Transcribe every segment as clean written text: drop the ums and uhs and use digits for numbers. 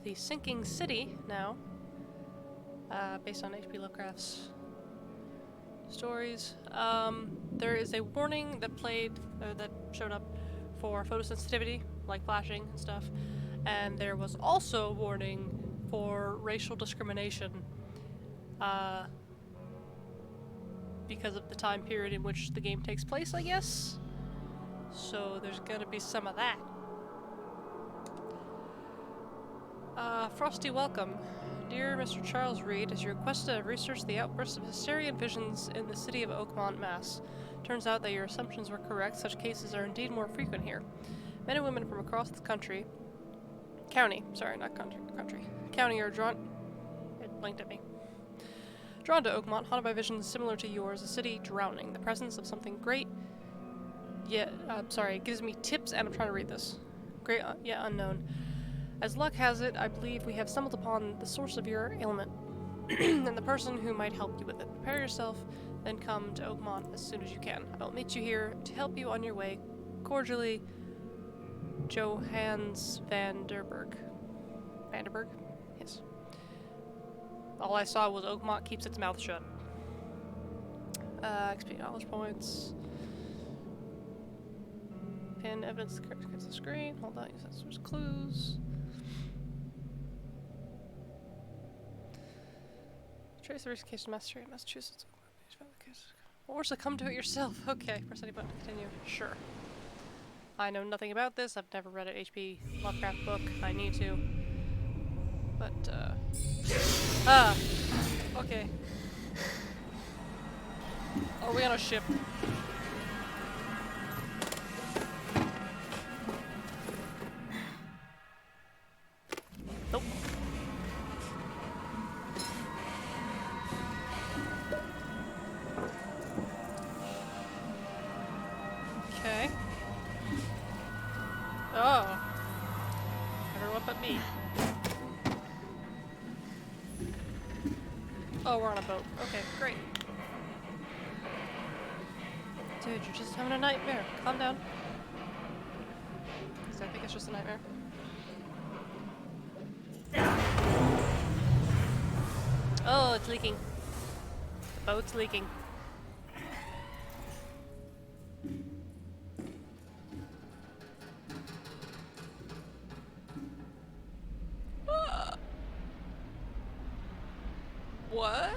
The Sinking City now, based on H.P. Lovecraft's stories. There is a warning that showed up for photosensitivity, like flashing and stuff, and there was also a warning for racial discrimination, because of the time period in which the game takes place, I guess. So there's gonna be some of that. Frosty welcome. Dear Mr. Charles Reed, as you requested, I've researched the outbursts of hysterian visions in the city of Oakmont, Mass. Turns out that your assumptions were correct. Such cases are indeed more frequent here. Men and women from across the county are drawn... It blinked at me. Drawn to Oakmont, haunted by visions similar to yours, a city drowning. The presence of something great, yet, it gives me tips, and I'm trying to read this. Great, yet unknown. As luck has it, I believe we have stumbled upon the source of your ailment, and the person who might help you with it. Prepare yourself, then come to Oakmont as soon as you can. I'll meet you here to help you on your way. Cordially, Johannes Vanderberg. Vanderberg? Yes. All I saw was Oakmont keeps its mouth shut. XP knowledge points. Pin evidence against the screen. Hold on, use that source clues. Trace the recent case in Massachusetts. Or succumb to it yourself. Okay, press any button to continue. Sure. I know nothing about this. I've never read an H.P. Lovecraft book. I need to. But, okay. Are we on a ship? Nope. Okay. Oh. Everyone but me. Oh, we're on a boat. Okay, great. Dude, you're just having a nightmare. Calm down. I think it's just a nightmare. Oh, it's leaking. The boat's leaking. What?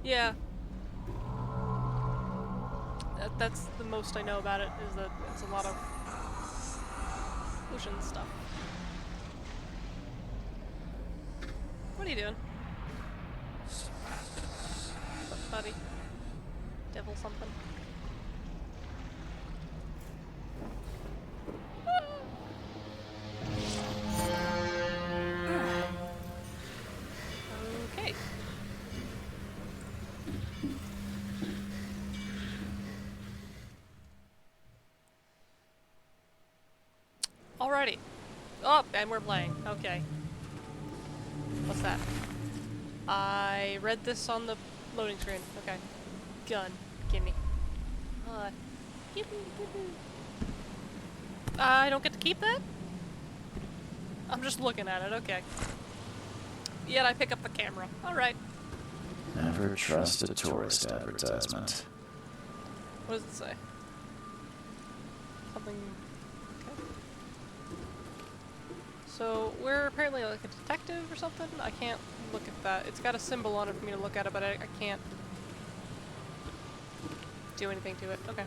Yeah. That's the most I know about it, is that it's a lot of ocean stuff. What are you doing? Buddy. Devil something. Okay. Alrighty. Oh, and we're playing. Okay. What's that? I read this on the loading screen. Okay. Gun. Gimme. I don't get to keep that? I'm just looking at it. Okay. Yet I pick up the camera. Alright. Never trust a tourist advertisement. What does it say? Something... Okay. So, we're apparently like a detective or something? I can't look at that. It's got a symbol on it for me to look at it, but I can't do anything to it. Okay.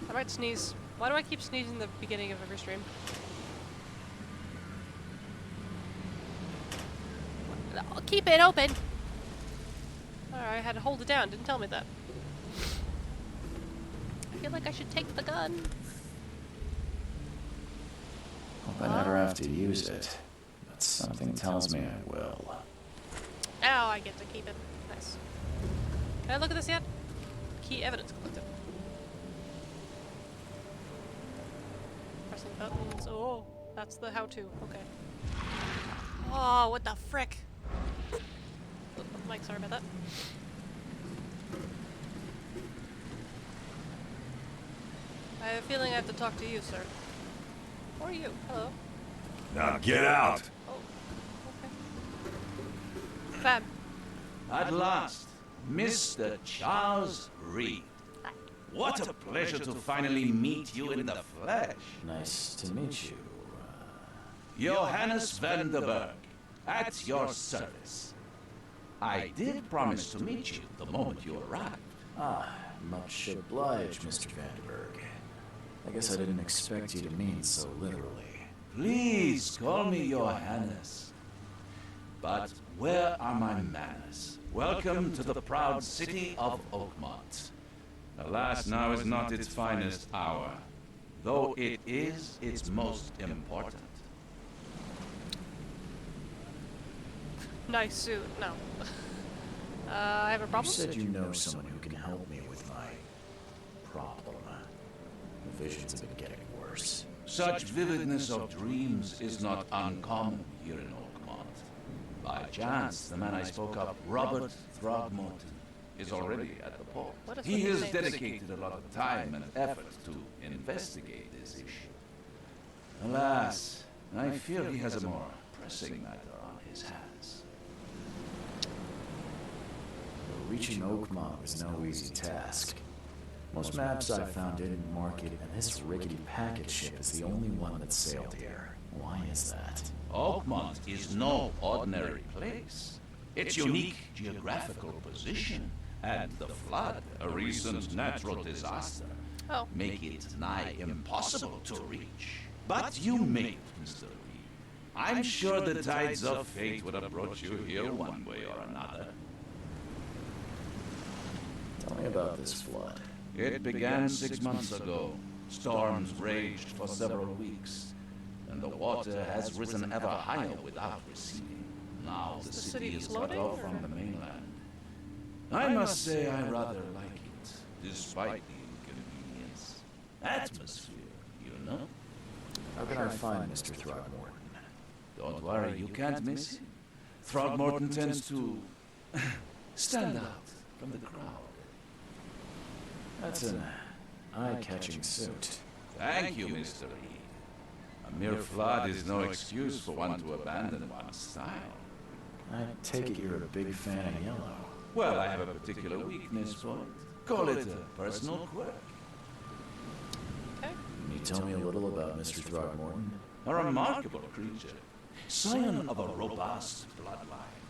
I might sneeze. Why do I keep sneezing at the beginning of every stream? I'll keep it open! Alright, I had to hold it down. Didn't tell me that. I feel like I should take the gun. Hope I never have to use it, but something tells me I will. Now I get to keep it. Nice. Can I look at this yet? Key evidence collected. Pressing buttons. Oh, that's the how-to. Okay. Oh, what the frick? Mike, sorry about that. I have a feeling I have to talk to you, sir. Or you. Hello. Now get out! Oh, okay. Fab. At last, Mr. Charles Reed. Hi. What a pleasure to finally meet you in the flesh. Nice to meet you. Johannes Vanderberg, at your service. I did promise to meet you the moment you arrived. Much obliged, Mr. Vanderberg. I guess I didn't expect you to mean so literally. Please call me Johannes. But where are my manners? Welcome to the proud city of Oakmont. Alas, now is not its finest hour, though it is its most important. Nice suit. No. I have a You problem? said you know someone who can help me with my problem. The visions have been getting worse. Such vividness of dreams is not uncommon here in Oakmont. By chance, the man I spoke of, Robert Throgmorton, is already at the port. What is He with has these names? dedicated a lot of time and effort to investigate this issue. Alas, I fear he has a more pressing matter on his hands. Reaching Oakmont was no easy task. Most maps I found didn't mark it, and this rickety packet ship is the only one that sailed here. Why is that? Oakmont is no ordinary place. Its unique geographical position and the flood, a recent natural disaster, Oh. make it nigh impossible to reach. But you made it, Mr. Reed. I'm sure the tides of fate would have brought you here one way or another. Tell me about this flood. It began 6 months ago. Storms raged for several weeks, and the water has risen ever higher without receding. Now the city is cut floating, off or- from the mainland. I must say I rather like it, despite the inconvenience. Atmosphere, you know? How can I find Mr. Throgmorton? Don't worry, you can't miss him. Throgmorton tends to stand out from the crowd. That's an eye-catching suit. Thank you, Mr. Reed. A mere flood is no excuse for one to abandon one's style. I take it you're a big fan of yellow. Well, I have a particular weakness for it. Call it a personal quirk. Okay. Can you tell me a little about Mr. Throgmorton? A remarkable creature. Scion of a robust bloodline.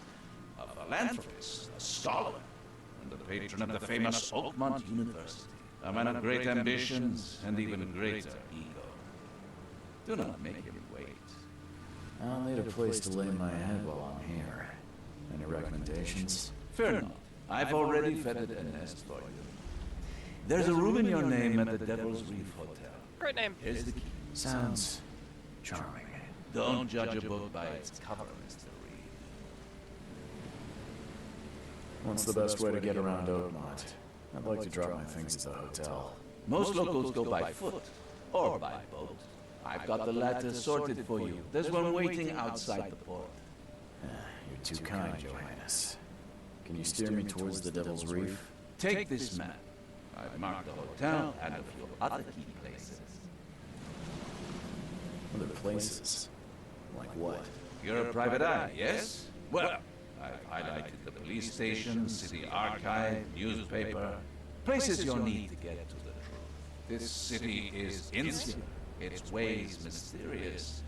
A philanthropist, a scholar, and the patron of the famous Oakmont University. A man of great ambitions and even greater ego. Do not make him wait. I'll need a place to lay my head while I'm here. Any recommendations? Fear not. I've already vetted a nest for you. There's a room in your name at the Devil's Reef Hotel. Great name. Here's the key. Sounds charming. Don't judge a book by its cover, Mr. Reed. What's the best way to get around Oakmont? I'd like to drop my things at the hotel. Most locals go by foot or by boat. I've got the latter sorted for you. There's one waiting outside the port. You're too kind, Johannes. Can you steer me towards the Devil's Reef? Take this map. I've marked the hotel and a few other key places. Other places? Like what? You're a private eye, yes? Well, I've highlighted the police station, city archive, newspaper. Places you'll need to get to the truth. This city is insular, its ways mysterious.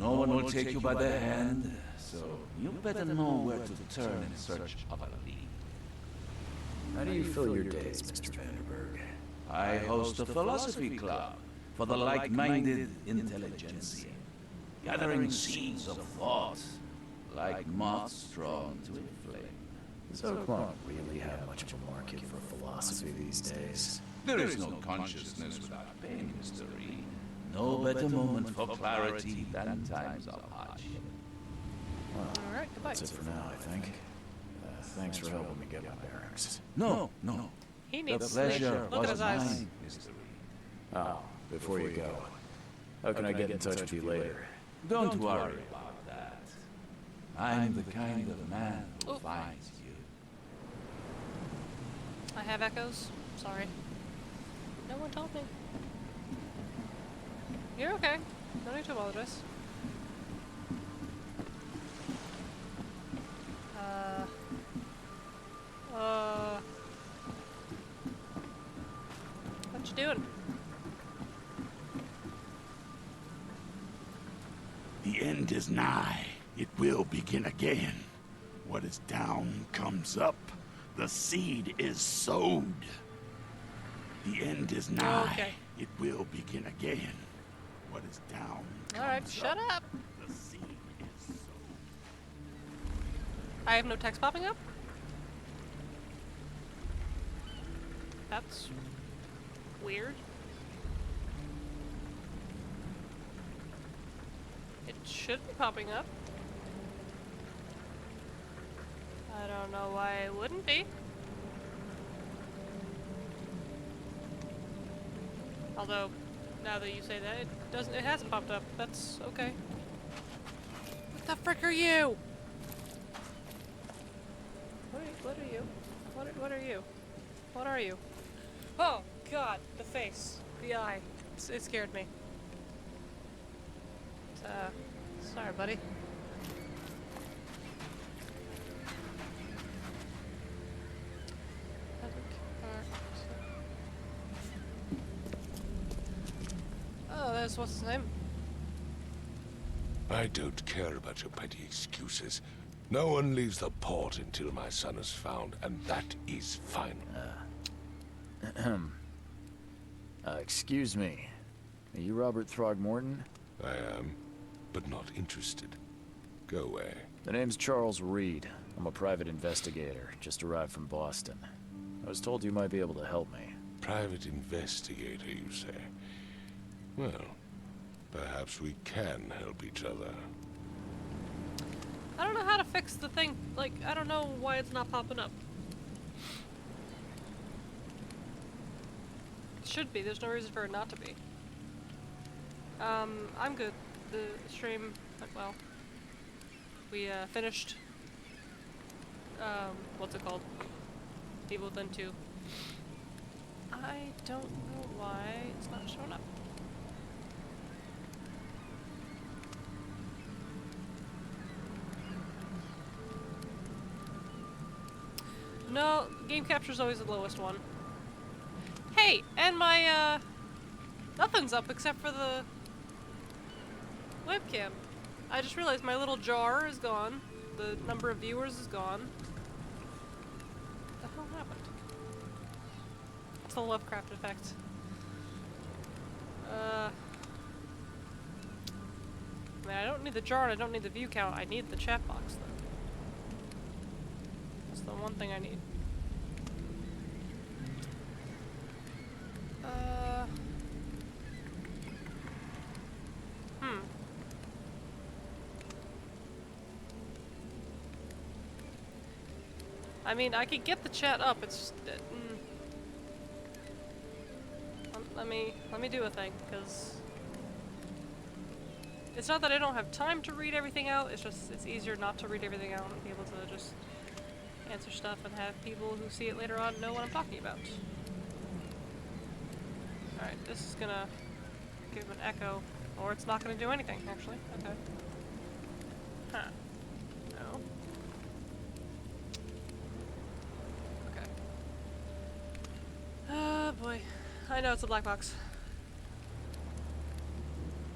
No one will take you by the hand, so you better know where to turn in search of a lead. How do you fill your days, Mr. Vanderberg? I host a philosophy club for the like-minded intelligentsia, gathering seeds of thought, like moths drawn to a flame. Does Oakmont really have much of a market for philosophy these days? There is no consciousness without pain, Mr. Reed. No better moment for clarity than times of hardship. Well, Alright, goodbye. that's it for now, I think. Thanks for helping me get my bearings. No. He The needs pleasure Look at was his eyes. mine, Mr. Reed. Oh, before you go, how can I get in touch with you later? Don't worry about that. I'm the kind of man who Oh. finds you. I have echoes. Sorry. No one told me. You're okay. No need to apologize. What you doing? The end is nigh. It will begin again. What is down comes up. The seed is sowed. The end is nigh. Okay. It will begin again. What is down comes Alright, shut up. The seed is sowed. I have no text popping up? That's weird. It should be popping up. I don't know why it wouldn't be. Although, now that you say that, it hasn't popped up. That's okay. What the frick are you? What are you? What are you? What are you? Oh god, the face. The eye. It scared me. Sorry, buddy. Oh, there's what's his name? I don't care about your petty excuses. No one leaves the port until my son is found, and that is final. Excuse me. Are you Robert Throgmorton? I am, but not interested. Go away. The name's Charles Reed. I'm a private investigator, just arrived from Boston. I was told you might be able to help me. Private investigator, you say? Well, perhaps we can help each other. I don't know how to fix the thing. Like, I don't know why it's not popping up. It should be. There's no reason for it not to be. I'm good. The stream went well. We, finished, what's it called? Evil Within 2. I don't know why it's not showing up. No, game capture is always the lowest one. Hey, and my, nothing's up except for the webcam. I just realized my little jar is gone. The number of viewers is gone. What the hell happened? It's the Lovecraft effect. I mean, I don't need the jar and I don't need the view count. I need the chat box, though. That's the one thing I need. I mean, I could get the chat up. It's just let me do a thing, because it's not that I don't have time to read everything out. It's just it's easier not to read everything out and be able to just answer stuff and have people who see it later on know what I'm talking about. All right, this is gonna give an echo, or it's not gonna do anything actually. Okay. Huh. No. Oh boy. I know it's a black box.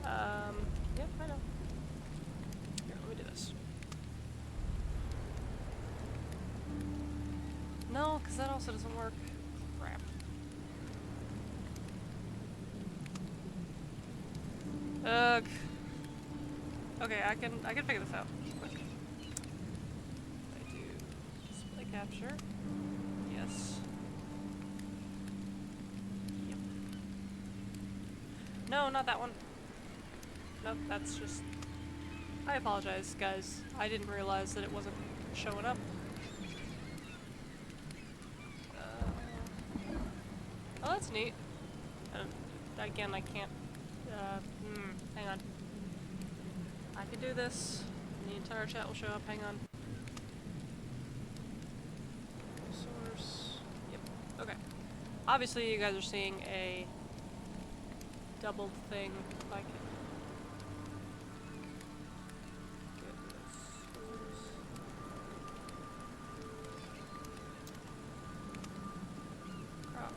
Yep, I know. Here, let me do this. No, because that also doesn't work. Crap. Ugh. Okay, I can figure this out. Quick. I do display capture. Yes. Yep. No, not that one. Nope, that's just... I apologize, guys. I didn't realize that it wasn't showing up. Oh, that's neat. Again, I can't... hang on. I can do this, and the entire chat will show up. Hang on. Source... Yep. Okay. Obviously, you guys are seeing a doubled thing if I can get this. Crap.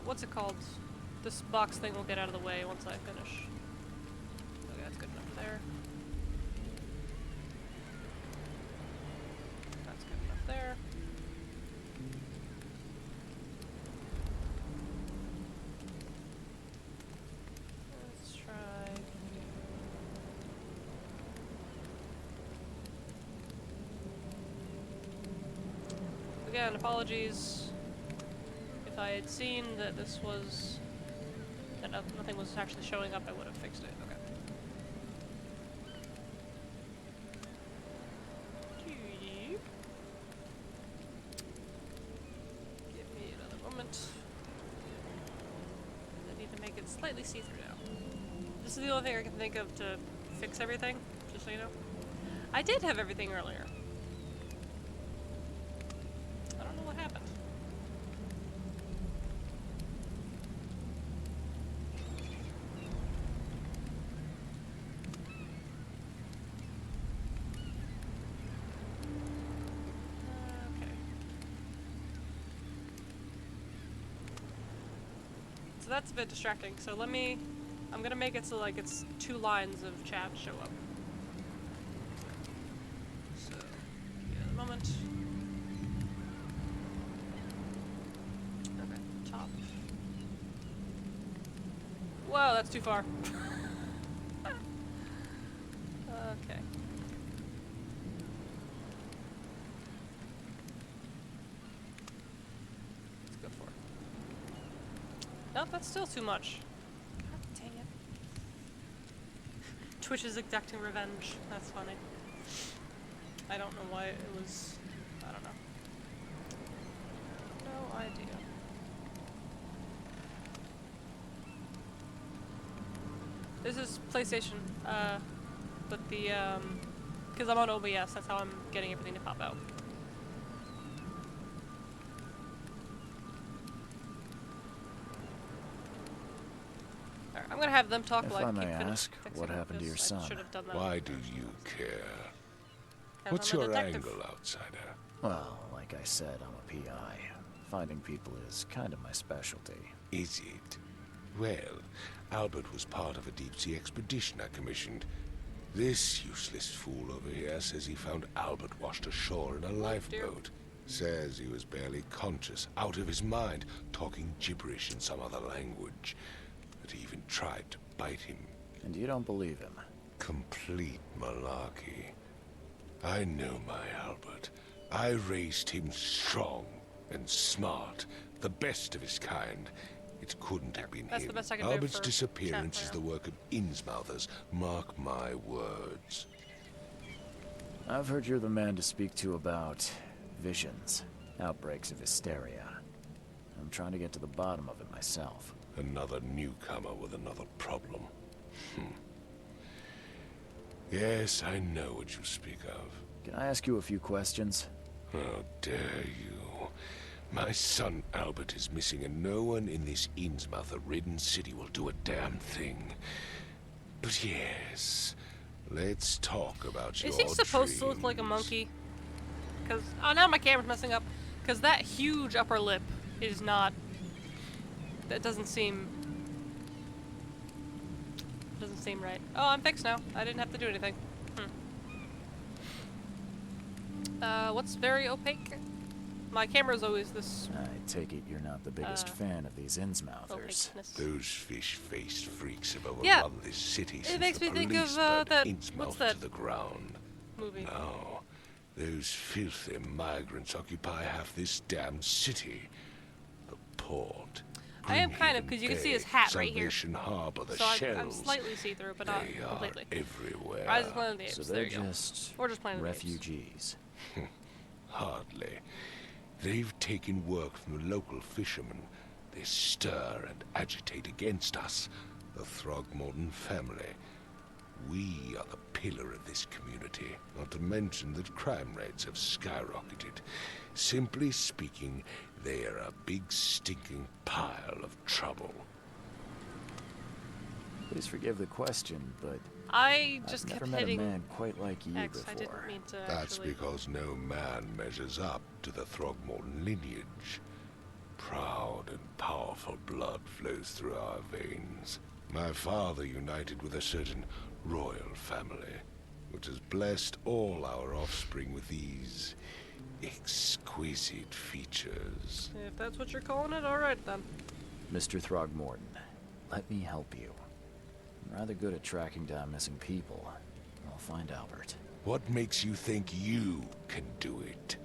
What's it called? This box thing will get out of the way once I finish. Okay, that's good enough there. That's good enough there. Let's try. Again, apologies. If I had seen that this was... that nothing was actually showing up, I would have fixed it. Okay. Give me another moment. I need to make it slightly see-through now. This is the only thing I can think of to fix everything, just so you know. I did have everything earlier. I don't know what happened. That's a bit distracting, so I'm gonna make it so like it's 2 lines of chat show up. So, give me a moment. Okay, top. Whoa, that's too far. Okay. Nope, that's still too much. God dang it. Twitch is exacting revenge. That's funny. I don't know why it was... I don't know. No idea. This is PlayStation, but the, because I'm on OBS, that's how I'm getting everything to pop out. I'm gonna have them talk while I keep ask, what happened to your son? Why do you care? What's your angle, outsider? Well, like I said, I'm a PI. Finding people is kind of my specialty. Is it? Well, Albert was part of a deep-sea expedition I commissioned. This useless fool over here says he found Albert washed ashore in a lifeboat. Says he was barely conscious, out of his mind, talking gibberish in some other language. That he even tried to bite him. And you don't believe him? Complete malarkey. I know my Albert. I raised him strong and smart, the best of his kind. It couldn't have been That's him. the best I can do Albert's for disappearance chat is for the work of Innsmouthers. Mark my words. I've heard you're the man to speak to about visions, outbreaks of hysteria. I'm trying to get to the bottom of it myself. Another newcomer with another problem. Yes, I know what you speak of. Can I ask you a few questions? How dare you? My son Albert is missing, and no one in this Innsmouther-ridden city will do a damn thing. But yes, let's talk about your Is he supposed to look like a monkey? Because, oh, now my camera's messing up. Because that huge upper lip is not... That doesn't seem right. Oh, I'm fixed now. I didn't have to do anything. What's very opaque? My camera's always this... I take it you're not the biggest fan of these Innsmouthers. opaqueness. Those fish-faced freaks have overrun Yeah. this city It since makes the me think police of, burned that... Innsmouth What's that to the ground. movie? Now, those filthy migrants occupy half this damn city. The port. I am kind of, Greenhaven because you can see Bay, his hat right here. Salvation Harbor, the So I'm shells. slightly see-through, but not They completely. are everywhere. Rise of Planet of the Apes, So there they're you go. just Or just Planet of the Apes. refugees. Hardly. They've taken work from the local fishermen, They stir and agitate against us, the Throgmorton family. We are the pillar of this community, not to mention that crime rates have skyrocketed. Simply speaking, they are a big stinking pile of trouble. Please forgive the question, but I just I've kept never met a hitting man quite like you X. I before. didn't mean to That's actually... because no man measures up to the Throgmorton lineage. Proud and powerful blood flows through our veins. My father united with a certain royal family, which has blessed all our offspring with these exquisite features. If that's what you're calling it, alright then. Mr. Throgmorton, let me help you. I'm rather good at tracking down missing people. I'll find Albert. What makes you think you can do it?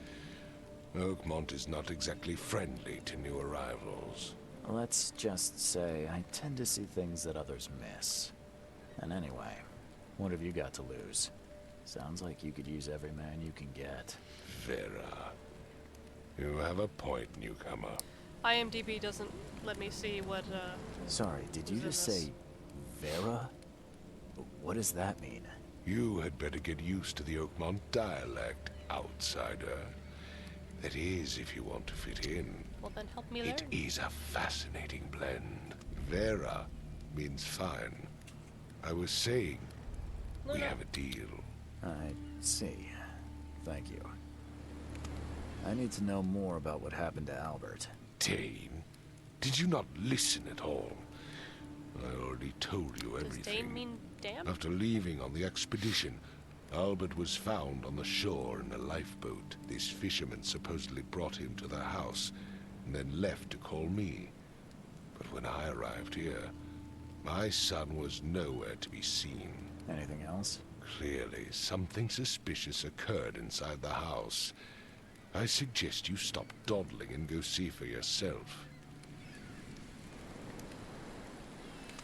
Oakmont is not exactly friendly to new arrivals. Let's just say I tend to see things that others miss. And anyway, what have you got to lose? Sounds like you could use every man you can get. Vera. You have a point, newcomer. IMDb doesn't let me see what, Sorry, did you just say Vera? What does that mean? You had better get used to the Oakmont dialect, outsider. That is, if you want to fit in. well then help me learn. It is a fascinating blend. Vera means fine. I was saying, we have a deal. I see. Thank you. I need to know more about what happened to Albert. Dane, did you not listen at all? I already told you Does everything. Dane mean damn? After leaving on the expedition, Albert was found on the shore in a lifeboat. This fisherman supposedly brought him to their house, and then left to call me. But when I arrived here, my son was nowhere to be seen. Anything else? Clearly, something suspicious occurred inside the house. I suggest you stop dawdling and go see for yourself.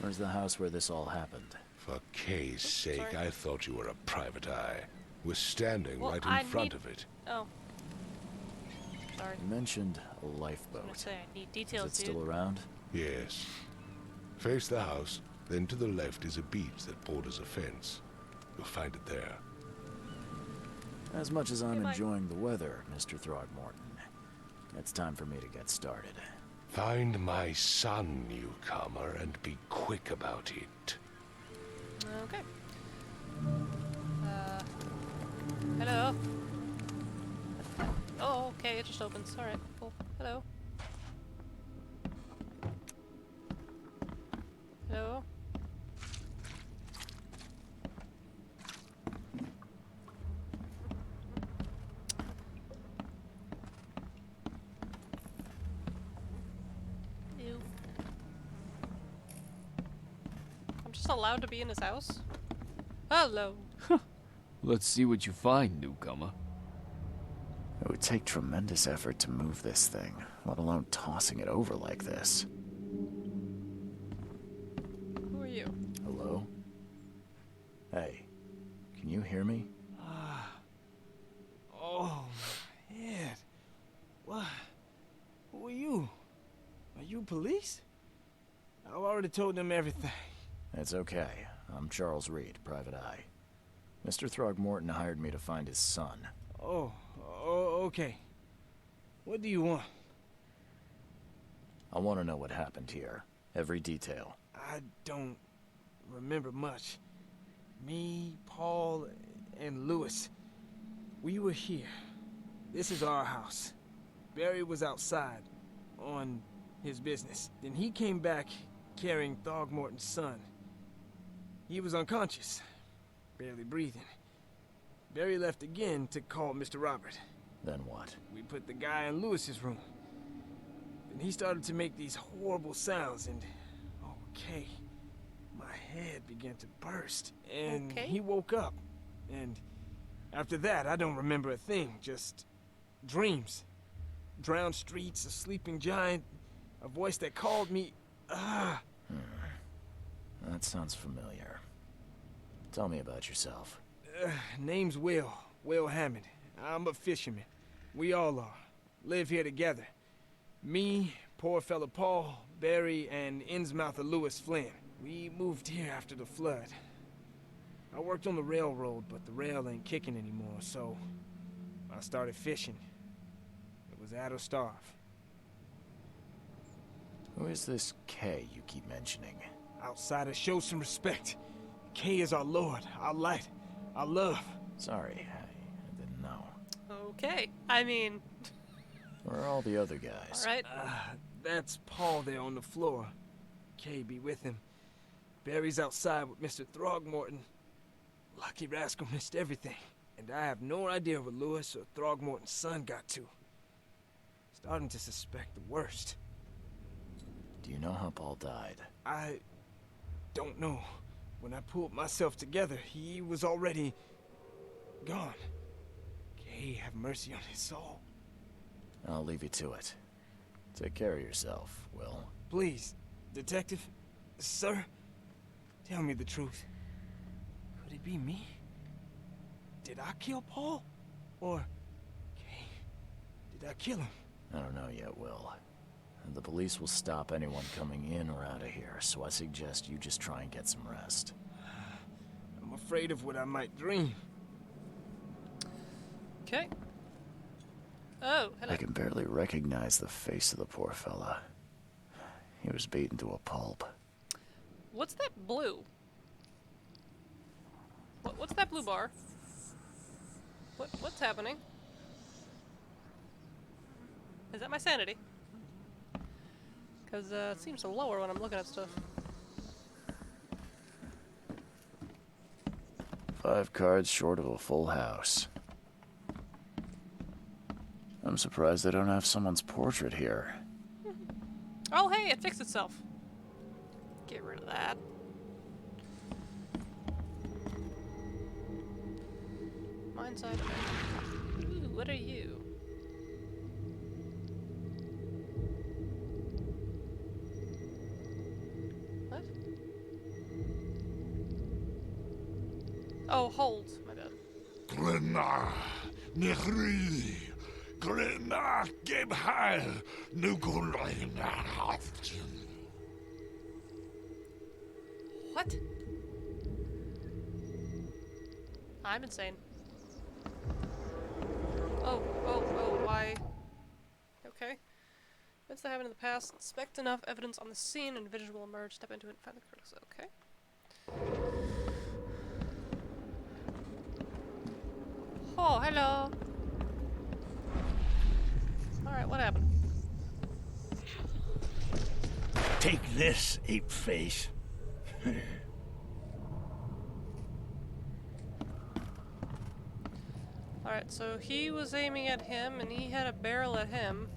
Where's the house where this all happened? For Kay's sake, sorry. I thought you were a private eye. We're standing Well, right in I front need- of it. Oh. Sorry. You mentioned a I was lifeboat. gonna say, I need Is details, it dude. still around? Yes. Face the house, then to the left is a beach that borders a fence. You'll find it there. As much as I'm Okay, bye. enjoying the weather, Mr. Throgmorton, it's time for me to get started. Find my son, newcomer, and be quick about it. Okay. Hello? Oh, okay, it just opens. Alright, cool. Hello? Hello? Ew. I'm just allowed to be in his house? Hello. Let's see what you find, newcomer. It would take tremendous effort to move this thing, let alone tossing it over like this. Who are you? Hello? Hey, can you hear me? Oh, my head. What? Who are you? Are you police? I've already told them everything. It's okay. I'm Charles Reed, Private Eye. Mr. Throgmorton hired me to find his son. Oh, okay. What do you want? I want to know what happened here. Every detail. I don't remember much. Me, Paul, and Lewis, we were here. This is our house. Barry was outside on his business. Then he came back carrying Throgmorton's son. He was unconscious, barely breathing. Barry left again to call Mr. Robert. Then what? We put the guy in Lewis's room. Then he started to make these horrible sounds and... Okay. My head began to burst. And Okay. he woke up. And after that, I don't remember a thing. Just dreams. Drowned streets, a sleeping giant, a voice that called me... That sounds familiar. Tell me about yourself. Name's Will Hammond. I'm a fisherman. We all are. Live here together. Me, poor fella Paul, Barry, and Innsmouther Lewis Flynn. We moved here after the flood. I worked on the railroad, but the rail ain't kicking anymore, so I started fishing. It was at or starve. Who is this Kay you keep mentioning? Outsiders, show some respect. Kay is our lord, our light, our love. Sorry, I didn't know. Okay. I mean, Where are all the other guys? alright. That's Paul there on the floor. Kay be with him. Barry's outside with Mr. Throgmorton. Lucky rascal missed everything. And I have no idea what Lewis or Throgmorton's son got to. Starting to suspect the worst. Do you know how Paul died? I don't know. When I pulled myself together, he was already gone. Kay have mercy on his soul. I'll leave you to it. Take care of yourself, Will. Please, detective, sir, tell me the truth. Could it be me? Did I kill Paul? Or Kay? Did I kill him? I don't know yet, Will. The police will stop anyone coming in or out of here, so I suggest you just try and get some rest. I'm afraid of what I might dream. Okay. Oh, hello. I can barely recognize the face of the poor fella. He was beaten to a pulp. What's that blue? What's that blue bar? What's happening? Is that my sanity? Because it seems to lower when I'm looking at stuff. 5 cards short of a full house. I'm surprised they don't have someone's portrait here. Oh, hey, it fixed itself. Get rid of that. Mine side. Ooh, what are you? What? Oh, hold. My bad. Glenna, Nehri, Glenna, Gebheil, Nukulina, Haftin. What? I'm insane. Oh, why? Okay. Events that happened in the past. Inspect enough evidence on the scene, and individual will emerge, step into it, and find the critics. Okay. Oh, hello. Alright, what happened? Take this, ape face. Alright, so he was aiming at him, and he had a barrel at him.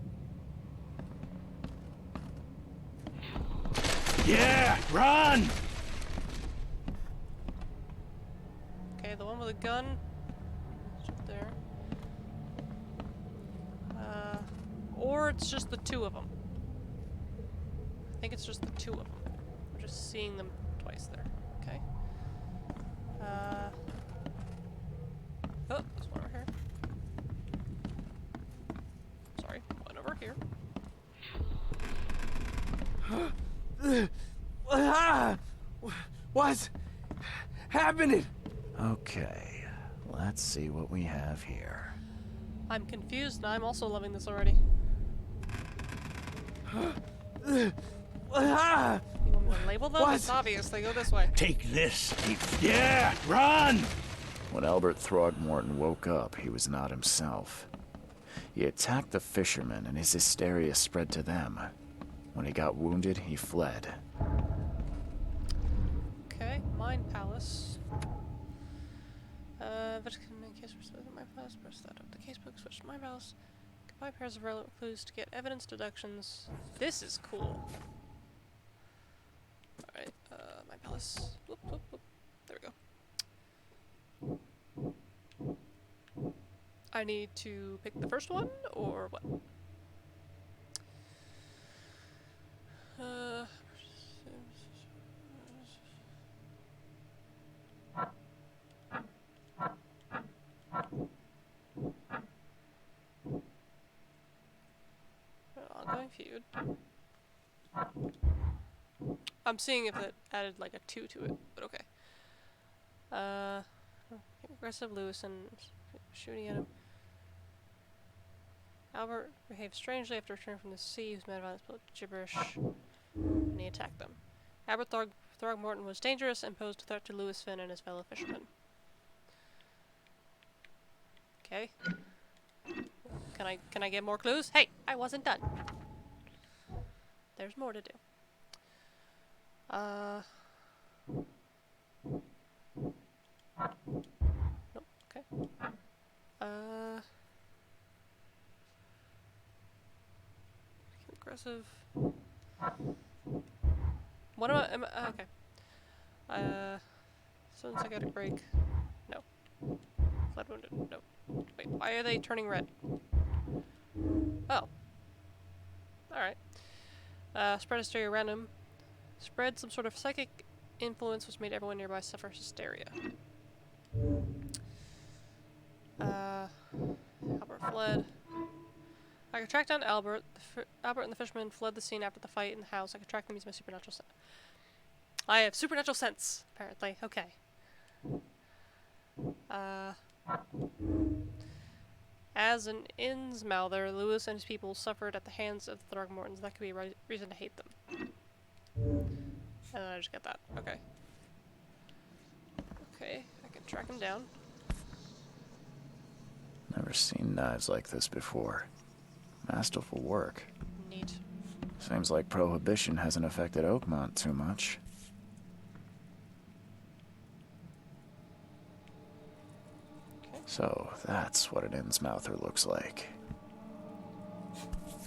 Yeah, run! Okay, the one with a gun. It's up there. Or it's just the two of them. I think it's just the two of them. We're just seeing them twice there. Okay. Oh, there's one over here. Sorry, one over here. What's happening? Okay, let's see what we have here. I'm confused, and I'm also loving this already. You want me to label them? What? It's obvious. They go this way. Take this, ape. Yeah, run! When Albert Throgmorton woke up, he was not himself. He attacked the fishermen, and his hysteria spread to them. When he got wounded, he fled. Okay, Mind Palace. Vatican case for my palace. Press that up. The casebook switched to Mind Palace. Combine pairs of relevant clues to get evidence deductions. This is cool. Alright, Mind Palace. Whoop, whoop, whoop. There we go. I need to pick the first one, or what? Ongoing feud. I'm seeing if it added like a 2 to it, but okay. Aggressive Lewis and shooting at him. Albert behaved strangely after returning from the sea. He was mad violence, spoke gibberish, and he attacked them. Albert Throgmorton was dangerous and posed a threat to Lewis Finn and his fellow fishermen. Okay. Can I get more clues? Hey, I wasn't done. There's more to do. Nope, okay. Aggressive. What am I, okay. Sudden psychotic break. No. Blood wounded. No. Wait, why are they turning red? Oh. Alright. Spread hysteria random. Spread some sort of psychic influence which made everyone nearby suffer hysteria. Albert fled. I could track down Albert. Albert and the fisherman fled the scene after the fight in the house. I could track them using my supernatural sense. I have supernatural sense, apparently. Okay. As an Innsmouther, Lewis and his people suffered at the hands of the Throgmortons. That could be a reason to hate them. And then I just get that. Okay. Okay, I can track him down. Never seen knives like this before. Masterful work. Neat. Seems like Prohibition hasn't affected Oakmont too much. Okay. So, that's what an Innsmouther looks like.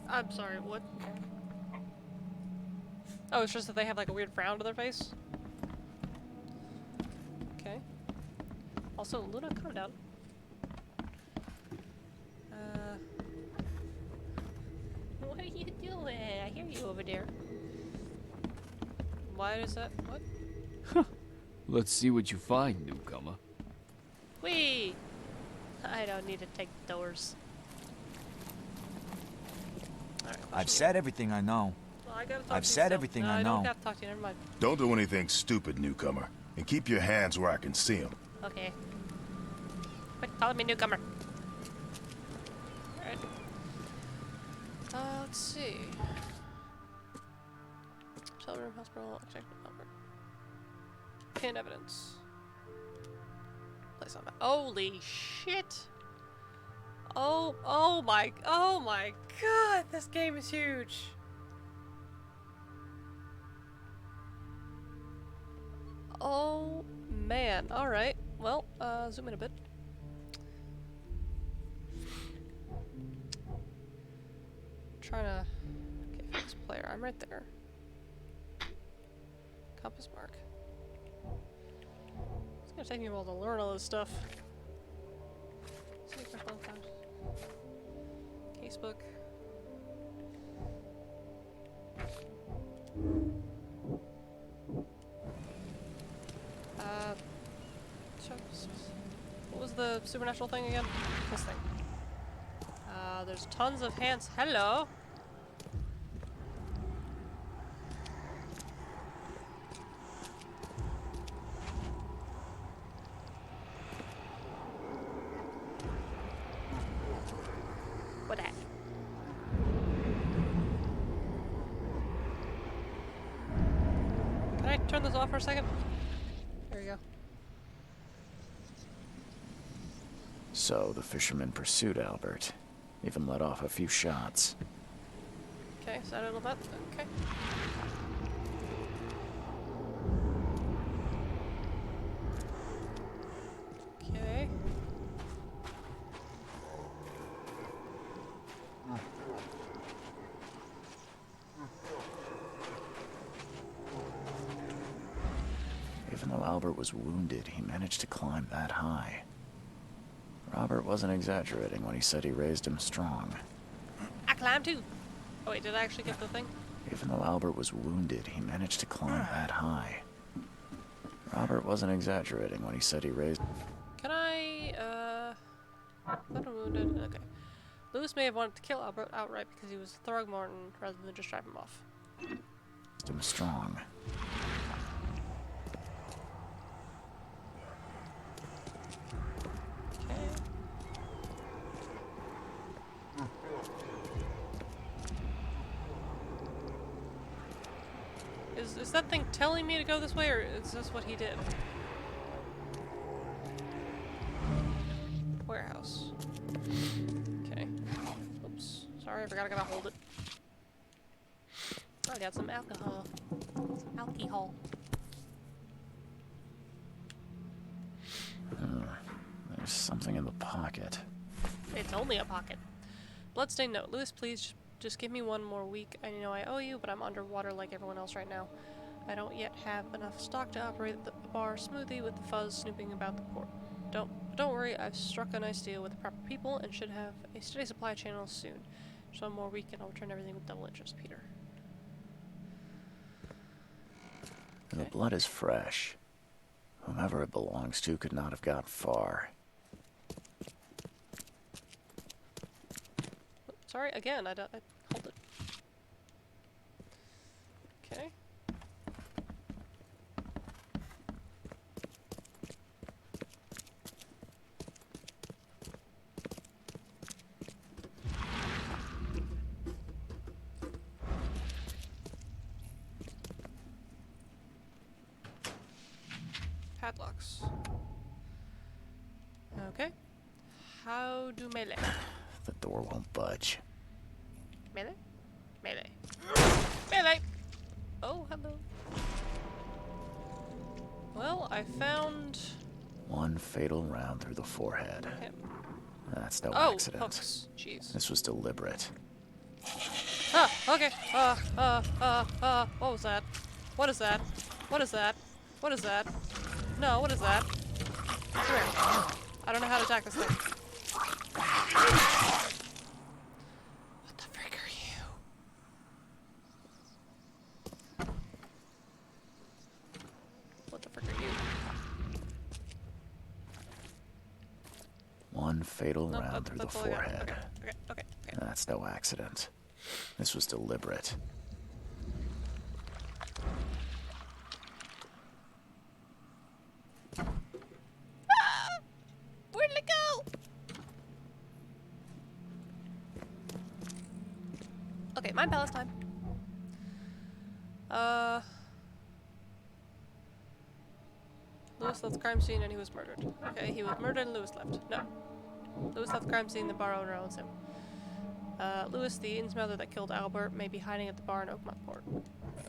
I'm sorry, what? Oh, it's just that they have like a weird frown to their face? Okay. Also, Luna, calm down. What are you doing? I hear you over there. Why is that? What? Let's see what you find, newcomer. Whee! I don't need to take doors. Alright, I've said everything I know. well, I gotta talk I've to you said still. everything No, I I don't know. have to talk to you, never mind. Don't do anything stupid, newcomer. And keep your hands where I can see them. Okay. Quit calling me newcomer. Alright. Let's see. Hotel room, hospital, check Albert. Pin evidence. Place on that. Holy shit! Oh my god, this game is huge! Oh man, alright. Well, zoom in a bit. Trying to... Okay, focus player. I'm right there. Compass mark. It's gonna take me a while to learn all this stuff. Casebook. What was the supernatural thing again? This thing. There's tons of hands. Hello! What that? Can I turn this off for a second? There we go. So, the fisherman pursued Albert. Even let off a few shots. Okay, is that a little bit? Okay. Okay. Even though Albert was wounded, he managed to climb that high. Robert wasn't exaggerating when he said he raised him strong. I climbed too! Oh wait, did I actually get the thing? Even though Albert was wounded, he managed to climb that high. Robert wasn't exaggerating when he said he raised... Can I, not wounded, okay. Lewis may have wanted to kill Albert outright because he was Throgmorton rather than just drive him off. System strong. Okay. Is that thing telling me to go this way, or is this what he did? Warehouse. Okay. Oops. Sorry, I forgot I gotta hold it. I got some alcohol. Some alcohol. There's something in the pocket. It's only a pocket. Bloodstained note. Lewis, please just give me one more week. I know I owe you, but I'm underwater like everyone else right now. I don't yet have enough stock to operate the bar smoothly with the fuzz snooping about the port. Don't worry, I've struck a nice deal with the proper people and should have a steady supply channel soon. Just one more week and I'll return everything with double interest, Peter. The blood is fresh. Whomever it belongs to could not have got far. Sorry, again, I hold it. Okay. Padlocks. Okay. How do melee? The door won't budge. Melee? Melee. Melee! Oh, hello. Well, I found... One fatal round through the forehead. Okay. That's no Oh, accident. hooks. Jeez. This was deliberate. Ah, okay. What was that? What is that? What is that? What is that? No, what is that? Come here. I don't know how to attack this thing. What the frick are you? What the frick are you? One fatal Nope, round through the that's all I got. forehead. Okay. That's no accident. This was deliberate. Where'd it go? Okay, Mind Palace time. Lewis left the crime scene and he was murdered. Okay, he was murdered and Lewis left. No. Lewis left the crime scene, the bar owner owns him. Lewis, the Innsmouther that killed Albert, may be hiding at the bar in Oakmont Port.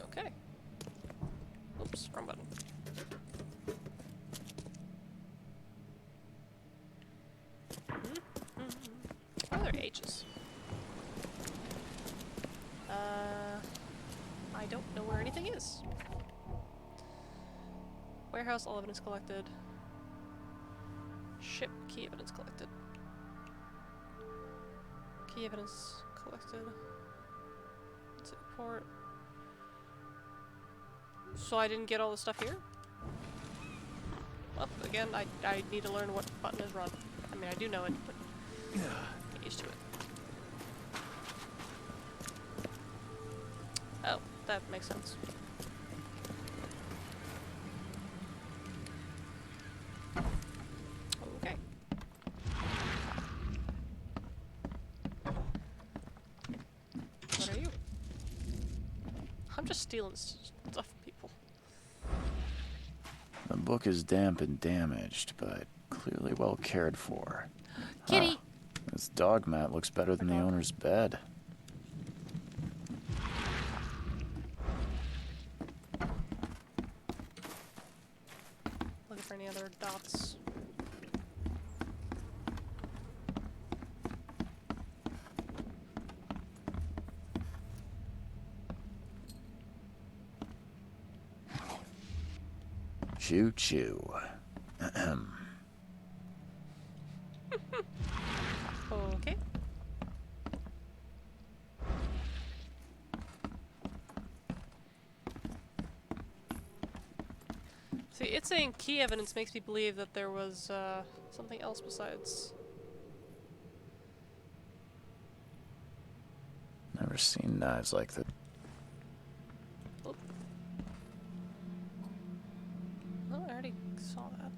Okay. Oops, wrong button. What are their ages? I don't know where anything is. Warehouse, all evidence collected. Ship, key evidence collected. Key evidence collected. Let's see, port. So I didn't get all the stuff here? Well, again, I need to learn what button is run. I mean, I do know it, but get used to it. Oh, that makes sense. Okay. What are you? I'm just stealing stuff from people. The book is damp and damaged, but clearly well cared for. Kitty! This dog mat looks better than the owner's bed. Looking for any other dots. Choo choo. Ahem. Okay. See, it's saying key evidence makes me believe that there was something else besides. Never seen knives like that. Oh, Oh, I already saw that.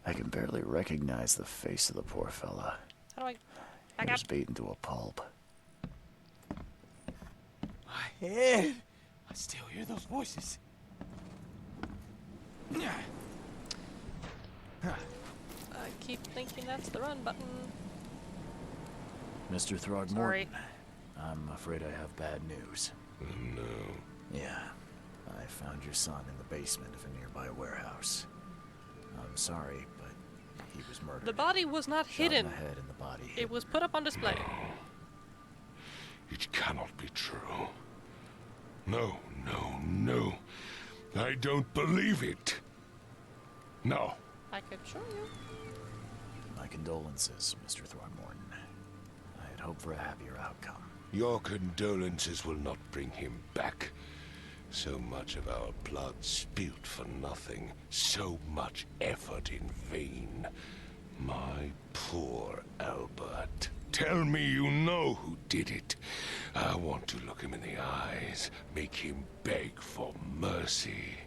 I can barely recognize the face of the poor fella. How do I He back up? was beaten to a pulp. My head! I still hear those voices. I keep thinking that's the run button. Mr. Throgmorton, Sorry. I'm afraid I have bad news. Oh, no. Yeah, I found your son in the basement of a nearby warehouse. I'm sorry, but he was murdered. The body was not Shot in hidden. the head and the body hit. It was put up on display. It cannot be true. No, no, no. I don't believe it. No. I could show you. My condolences, Mr. Throgmorton. I had hoped for a happier outcome. Your condolences will not bring him back. So much of our blood spilt for nothing. So much effort in vain. My poor Albert. Tell me you know who did it. I want to look him in the eyes, make him beg for mercy.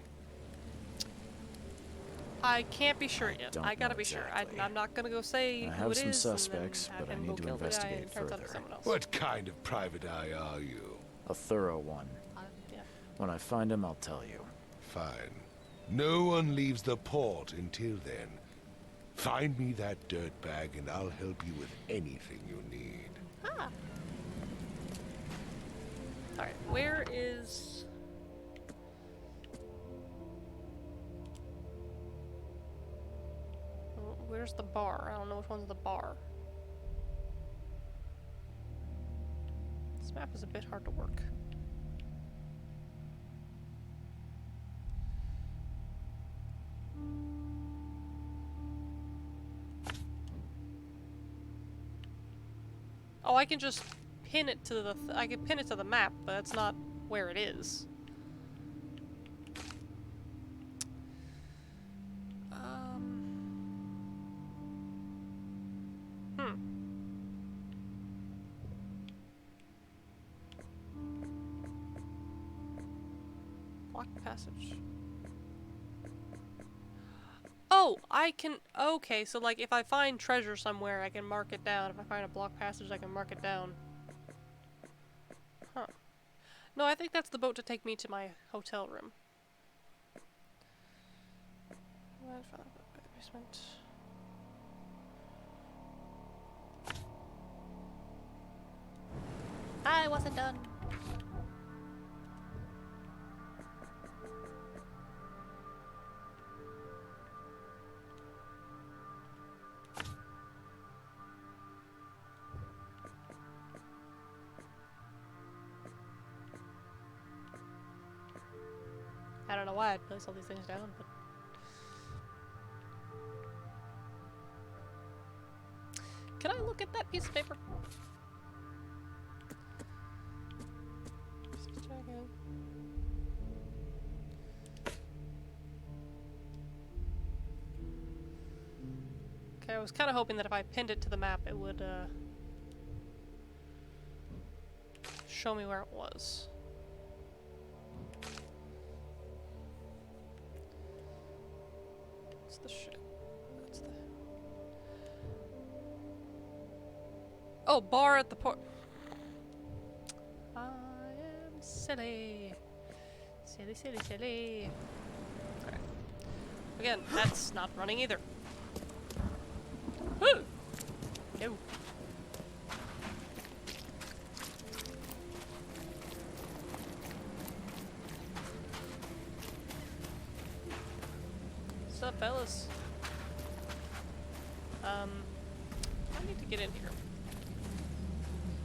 I can't be sure yet. Don't I gotta know be sure. exactly. I'm not gonna go say I who have it some is, suspects, and then but I have him need go to kill the guy, and investigate it turns out it's further. someone else. What kind of private eye are you? A thorough one. Yeah. When I find him, I'll tell you. Fine. No one leaves the port until then. Find me that dirtbag and I'll help you with anything you need. Ah. All right. Where is? Where's the bar? I don't know which one's the bar. This map is a bit hard to work. Oh, I can just pin it to the. I can pin it to the map, but that's not where it is. Hmm. Locked passage. Oh, I can. Okay, so like if I find treasure somewhere, I can mark it down. If I find a block passage, I can mark it down. Huh. No, I think that's the boat to take me to my hotel room. Basement. I wasn't done. I don't know why I'd place all these things down, but... Can I look at that piece of paper? Just checking. Okay, I was kind of hoping that if I pinned it to the map, it would, show me where it was. What's the shit? That's the... Oh, bar at the port. I am silly. Silly, silly, silly. Alright. Again, that's not running either. Woo! Go. What's up, fellas? I need to get in here.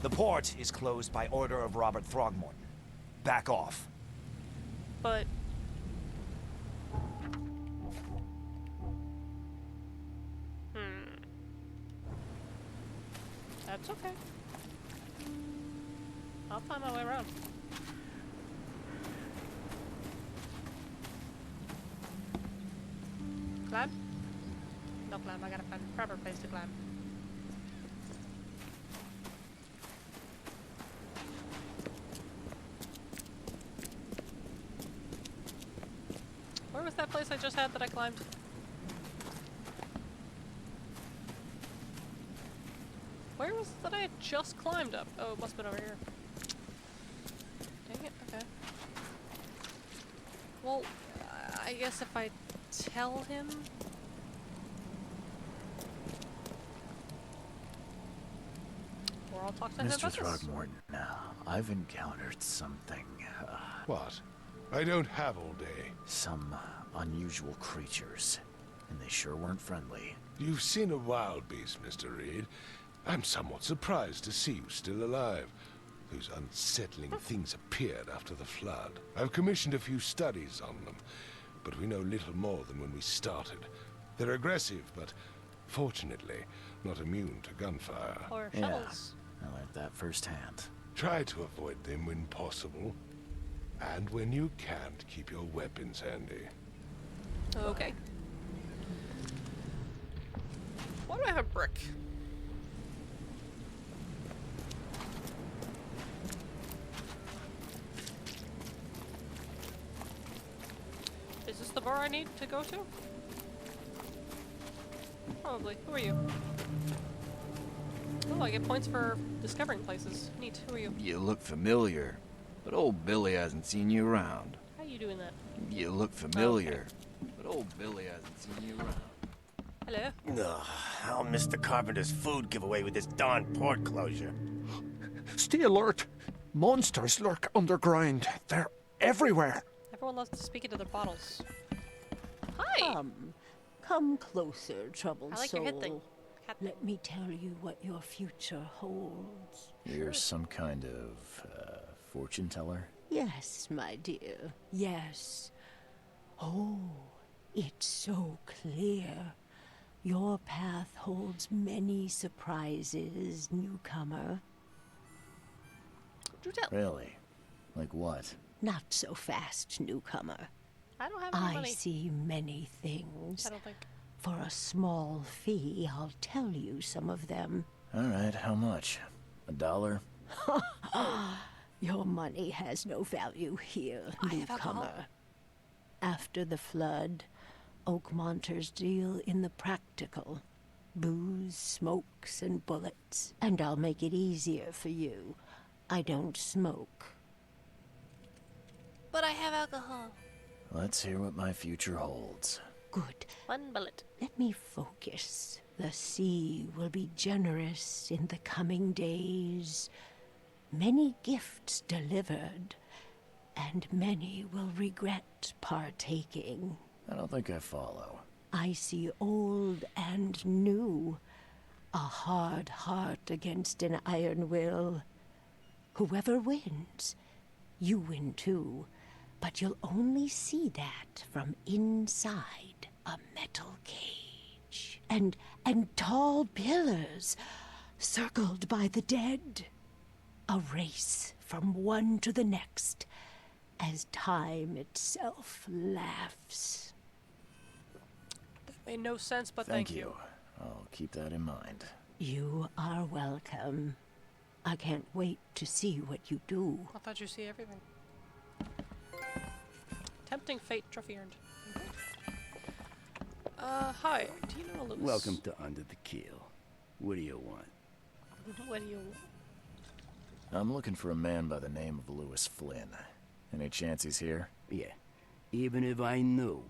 The port is closed by order of Robert Throgmorton. Back off. But... That's okay. I'll find my way around. Climb? No climb, I gotta find a proper place to climb. place I just had that I climbed? Where was it that I had just climbed up? Oh, it must have been over here. Dang it, okay. Well, I guess if I tell him... Or I'll talk to him Mr. about this. Throgmorton, I've encountered something, What? I don't have all day. some unusual creatures, and they sure weren't friendly. You've seen a wild beast, Mr. Reed. I'm somewhat surprised to see you still alive. Those unsettling things appeared after the flood. I've commissioned a few studies on them, but we know little more than when we started. They're aggressive, but fortunately not immune to gunfire. Or Yeah. shovels. I learned that firsthand. Try to avoid them when possible. And when you can't, keep your weapons handy. Okay. Why do I have a brick? Is this the bar I need to go to? Probably. Who are you? Oh, I get points for discovering places. Neat. Who are you? You look familiar, but old Billy hasn't seen you around. How are you doing that? You look familiar, but old Billy hasn't seen you around. Hello? Ugh, I'll miss the Carpenter's food giveaway with this darn port closure. Stay alert. Monsters lurk underground. They're everywhere. Everyone loves to speak into their bottles. Hi! Come closer, troubled I like soul. your head thing. Cat thing. Let me tell you what your future holds. You're some kind of, fortune teller? Yes, my dear. Yes. Oh, it's so clear. Your path holds many surprises, newcomer. Do tell. Really? Like what? Not so fast, newcomer. I don't have any I money. see many things. I don't think. For a small fee, I'll tell you some of them. Alright, how much? $1? Your money has no value here, I have alcohol. newcomer. After the flood, Oakmonters deal in the practical. Booze, smokes, and bullets. And I'll make it easier for you. I don't smoke. But I have alcohol. Let's hear what my future holds. Good. One bullet. Let me focus. The sea will be generous in the coming days. Many gifts delivered, and many will regret partaking. I don't think I follow. I see old and new. A hard heart against an iron will. Whoever wins, you win too. But you'll only see that from inside a metal cage. And tall pillars, circled by the dead. A race from one to the next, as time itself laughs. That made no sense, but Thank thank you. I'll keep that in mind. You are welcome. I can't wait to see what you do. I thought you see everything. Tempting fate, trophy earned. Hi. Do you know Lewis? Welcome to Under the Keel. What do you want? What do you... I'm looking for a man by the name of Lewis Flynn. Any chance he's here? Yeah. Even if I knew,